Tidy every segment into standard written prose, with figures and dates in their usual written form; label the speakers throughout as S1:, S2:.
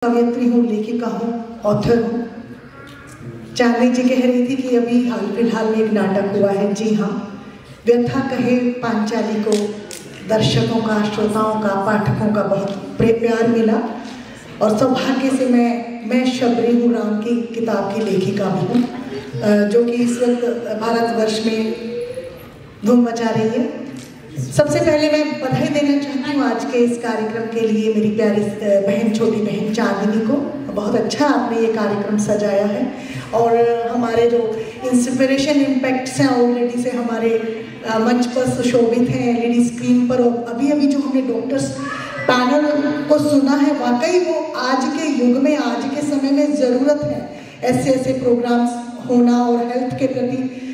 S1: कवयित्री हूँ, लेखिका हूँ, ऑथर हूँ। चांदनी जी कह रही थी कि अभी हाल फिलहाल में एक नाटक हुआ है। जी हाँ, व्यथा कहे पांचाली को दर्शकों का, श्रोताओं का, पाठकों का बहुत प्यार मिला और सौभाग्य से मैं शबरी हूँ, राम की किताब की लेखिका भी हूँ, जो कि इस वक्त भारतवर्ष में धूम मचा रही है। सबसे पहले मैं बधाई देना चाहती हूँ आज के इस कार्यक्रम के लिए मेरी प्यारी बहन, छोटी बहन चांदनी को। बहुत अच्छा आपने ये कार्यक्रम सजाया है और हमारे जो इंस्पिरेशन इम्पैक्ट्स हैं ऑलरेडी से हमारे मंच पर सुशोभित हैं एलईडी स्क्रीन पर। और अभी अभी जो हमने डॉक्टर्स पैनल को सुना है, वाकई वो आज के युग में, आज के समय में ज़रूरत है ऐसे ऐसे प्रोग्राम्स होना। और हेल्थ के प्रति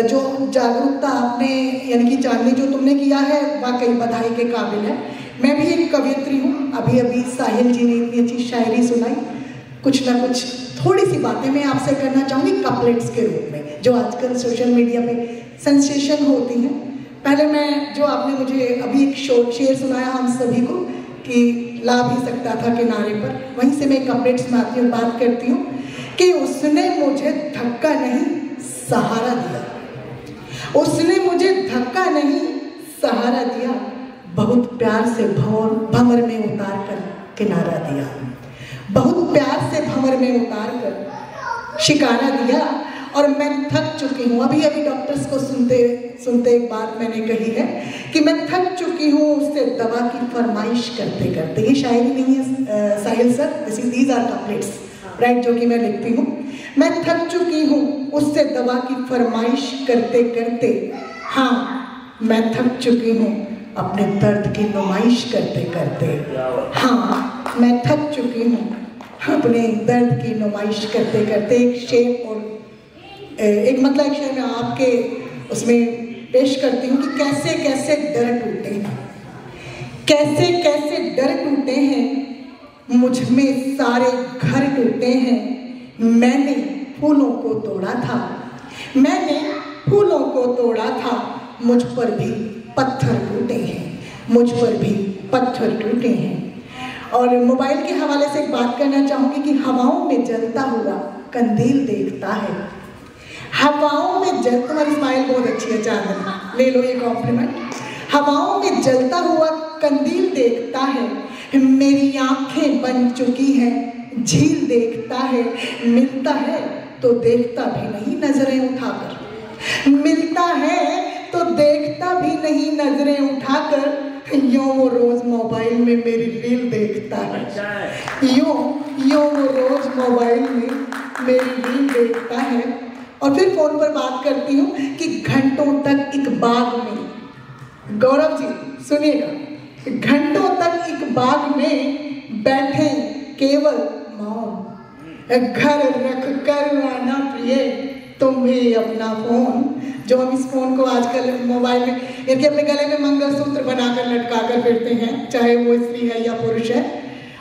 S1: जो जागरूकता आपने, यानी कि चांदनी जो तुमने किया है, वाकई बधाई के काबिल है। मैं भी एक कवयित्री हूँ। अभी अभी साहिल जी ने इतनी अच्छी शायरी सुनाई। कुछ ना कुछ थोड़ी सी बातें मैं आपसे करना चाहूँगी कपलेट्स के रूप में, जो आजकल सोशल मीडिया पे सेंसेशन होती हैं। पहले मैं, जो आपने मुझे अभी एक शेर सुनाया हम सभी को कि ला भी सकता था किनारे पर, वहीं से मैं कपलेट्स में आती हूँ, बात करती हूँ कि उसने मुझे धक्का नहीं सहारा दिया, उसने मुझे धक्का नहीं सहारा दिया, बहुत प्यार से भंवर में उतार कर किनारा दिया, बहुत प्यार से भंवर में उतार कर शिकारा दिया। और मैं थक चुकी हूँ। अभी अभी डॉक्टर्स को सुनते सुनते एक बात मैंने कही है कि मैं थक चुकी हूँ उससे दवा की फरमाइश करते करते। ये शायरी नहीं है Sahil sir, these are couplets right, जो कि मैं लिखती हूँ। मैं थक चुकी हूँ उससे दवा की फरमाइश करते करते, हाँ मैं थक चुकी हूँ अपने दर्द की नुमाइश करते करते, हाँ मैं थक चुकी हूँ अपने दर्द की नुमाइश करते करते। एक शेर और एक मतलब एक शेर मैं आपके उसमें पेश करती हूँ कि कैसे कैसे डर टूटे हैं, कैसे कैसे डर टूटे हैं, मुझ में सारे घर टूटे हैं। मैंने फूलों को तोड़ा था, मैंने फूलों को तोड़ा था, मुझ पर भी पत्थर टूटे हैं, मुझ पर भी पत्थर टूटे हैं। और मोबाइल के हवाले से एक बात करना चाहूँगी कि हवाओं में जलता हुआ कंदील देखता है, हवाओं में तुम्हारी स्माइल बहुत अच्छी है चांदनी, ले लो ये कॉम्प्लीमेंट। हवाओं में जलता हुआ कंदील देखता है, मेरी आंखें बन चुकी हैं झील देखता है। मिलता है तो देखता भी नहीं नजरें उठाकर, मिलता है तो देखता भी नहीं नजरें उठाकर। यूं वो रोज मोबाइल में मेरी रील देखता है, यूं वो रोज मोबाइल में मेरी रील देखता है। और फिर फोन पर बात करती हूँ कि घंटों तक एक बाग में, गौरव जी सुनिएगा, घंटों तक एक बाग में बैठे केवल मौन, घर रख कर आना प्रिय तुम्हें अपना फोन। जो हम इस फोन को आजकल मोबाइल में, इनके अपने गले में मंगलसूत्र बनाकर लटका कर फिरते हैं, चाहे वो स्त्री है या पुरुष है।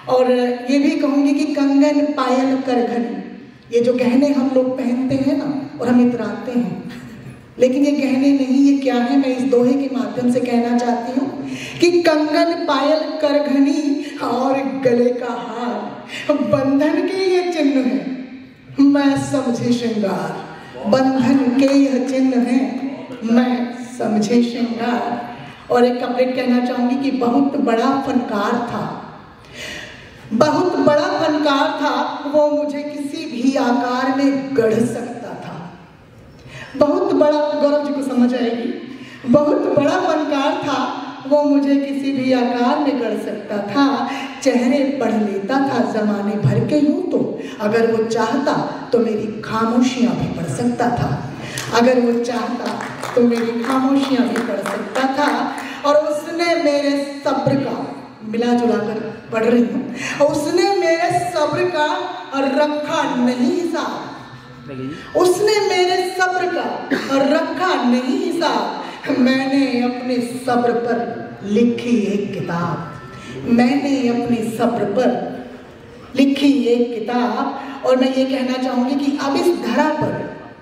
S1: और ये भी कहूँगी कि कंगन, पायल, करघन, ये जो गहने हम लोग पहनते हैं ना और हम इतराते हैं, लेकिन ये गहने नहीं, ये क्या है, मैं इस दोहे के माध्यम से कहना चाहती हूँ कि कंगन, पायल, करघनी और गले का हार बंधन के ये चिन्ह है, मैं समझे श्रृंगार। बंधन के यह चिन्ह है, मैं समझे श्रृंगार। और एक कपलेट कहना चाहूँगी कि बहुत बड़ा फनकार था, बहुत बड़ा फनकार था, वो मुझे किसी भी आकार में गढ़ सकता था। बहुत बड़ा, गौरव जी को समझ आएगी, बहुत बड़ा फनकार था, वो मुझे किसी भी आकार में गढ़ सकता था। चेहरे पढ़ लेता था जमाने भर के यूं तो, अगर वो चाहता तो मेरी खामोशियां भी पढ़ सकता था, अगर वो चाहता तो मेरी खामोशियां भी पढ़ सकता था। और उसने मेरे सब्र का, मिला जुला कर पढ़ रही हूँ, उसने मेरे सब्र का रखा नहीं हिसाब, उसने मेरे सब्र का रखा नहीं हिसाब। मैंने अपने सब्र पर लिखी एक किताब, मैंने अपने सब्र पर लिखी एक किताब। और मैं ये कहना चाहूँगी कि अब इस धरा पर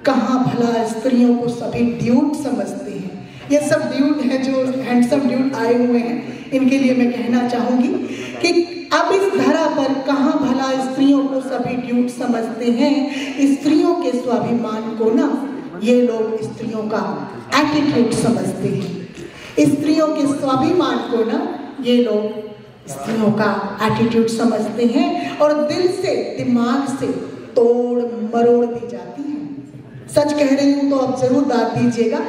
S1: कहाँ भला स्त्रियों को सभी ड्यूड समझते हैं। ये सब ड्यूड हैं जो हैंडसम ड्यूड आए हुए हैं, इनके लिए मैं कहना चाहूँगी कि अब इस धरा पर कहाँ भला स्त्रियों को सभी ड्यूट समझते हैं। स्त्रियों के स्वाभिमान को ना ये लोग स्त्रियों का एटीट्यूड समझते हैं। स्त्रियों के स्वाभिमान को ना ये लोग स्त्रियों का एटीट्यूड समझते हैं और दिल से दिमाग से तोड़ मरोड़ दी जाती हैं। सच कह रही हूं तो आप जरूर दाद दीजिएगा।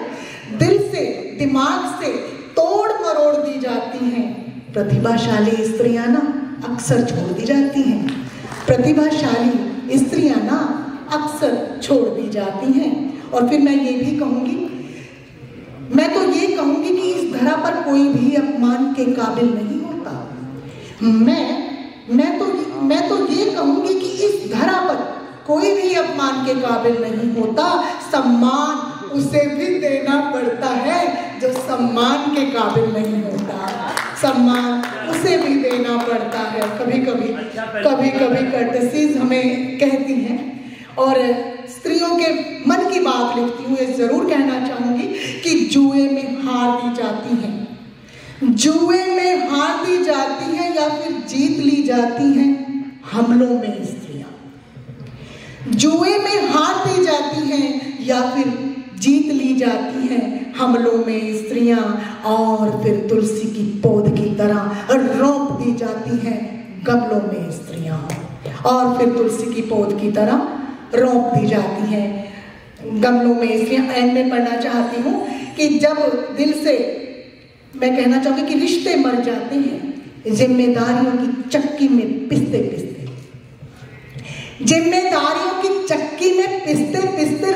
S1: दिल से दिमाग से तोड़ मरोड़ दी जाती हैं। प्रतिभाशाली स्त्रियां ना अक्सर छोड़ दी जाती हैं। प्रतिभाशाली स्त्रियां ना अक्सर छोड़ दी जाती हैं। और फिर मैं ये भी कहूंगी, मैं तो ये कहूंगी कि इस धरा पर कोई भी अपमान के काबिल नहीं होता। मैं तो ये कहूंगी कि इस धरा पर कोई भी अपमान के काबिल नहीं होता। सम्मान उसे भी देना पड़ता है जो सम्मान के काबिल नहीं होता। सम्मान उसे भी देना पड़ता है। कभी कभी कर्टसीज हमें कहती हैं और स्त्रियों के मन की बात लिखती हूँ। ये जरूर कहना चाहूंगी कि जुए में हार दी जाती हैं, जुए में हार दी जाती हैं या फिर जीत ली जाती हैं हमलों में स्त्रियां। जुए में हार दी जाती हैं या फिर जीत ली जाती हैं हमलों में स्त्रियां। और फिर तुलसी की पौध की तरह रोंप दी जाती हैं गमलों में स्त्रियां। और फिर तुलसी की पौध की तरह रोंप दी जाती हैं गमलों में स्त्रियां। एंड में पढ़ना चाहती हूँ कि जब दिल से मैं कहना चाहूंगी कि रिश्ते मर जाते हैं जिम्मेदारियों की चक्की में पिसते पिसते, जिम्मेदारियों की चक्की में पिसते पिसते